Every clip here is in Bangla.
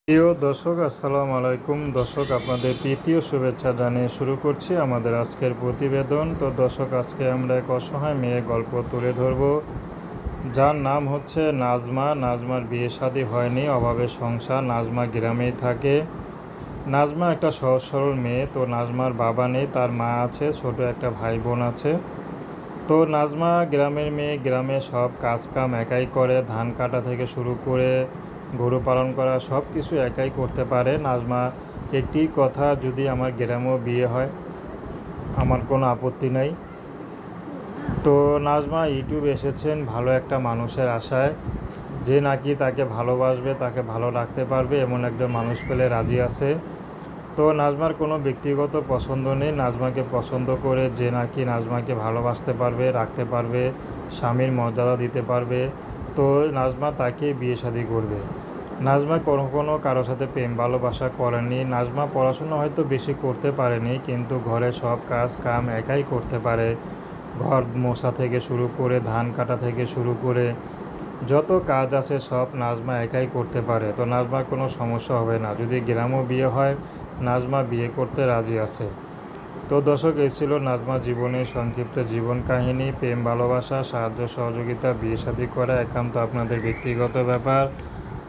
প্রিয় দর্শক, আসসালামু আলাইকুম। দর্শক, আপনাদের তৃতীয় শুভেচ্ছা জানিয়ে শুরু করছি আমাদের আজকের প্রতিবেদন। তো দর্শক, আজকে আমরা এক অসহায় মেয়ে গল্প তুলে ধরব, যার নাম হচ্ছে নাজমা। নাজমার বিয়ে শাদী হয়নি, অভাবের সংসার। নাজমা গ্রামেই থাকে। নাজমা একটা সহজ সরল মেয়ে। তো নাজমার বাবা নেই, তার মা আছে, ছোট একটা ভাই বোন আছে। তো নাজমা গ্রামের মেয়ে, গ্রামে সব কাজ কাম একাই করে। ধান কাটা থেকে শুরু করে গরু পালন করা সব কিছু একাই করতে পারে নাজমা। একটি কথা, যদি আমার গ্রামেও বিয়ে হয় আমার কোনো আপত্তি নাই। তো নাজমা ইউটিউব এসেছেন ভালো একটা মানুষের আশায়, যে নাকি তাকে ভালোবাসবে, তাকে ভালো রাখতে পারবে, এমন একজন মানুষ পেলে রাজি আছে। তো নাজমার কোনো ব্যক্তিগত পছন্দ নেই। নাজমাকে পছন্দ করে যে নাকি নাজমাকে ভালোবাসতে পারবে, রাখতে পারবে, স্বামীর মর্যাদা দিতে পারবে, তো নাজমা তাকে বিয়ে শাদী করবে। নাজমা কোনো কারোর সাথে প্রেম ভালোবাসা করেনি। নাজমা পড়াশোনা হয়তো বেশি করতে পারেনি, কিন্তু ঘরে সব কাজ কাম একাই করতে পারে। ঘর মোছা থেকে শুরু করে ধান কাটা থেকে শুরু করে যত কাজ আছে সব নাজমা একাই করতে পারে। তো নাজমার কোনো সমস্যা হবে না। যদি গ্রামও বিয়ে হয়, নাজমা বিয়ে করতে রাজি আছে। তো দর্শক, এই ছিল নাজমা জীবনের সংক্ষিপ্ত জীবন কাহিনী। প্রেম ভালোবাসা, সাহায্য সহযোগিতা, বিয়ে শাদী করা একান্ত আপনাদের ব্যক্তিগত ব্যাপার।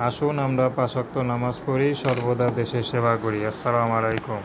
আসুন আমরা 5 ওয়াক্ত নামাজ পড়ি, সর্বদা দেশের সেবা করি। আসসালামু আলাইকুম।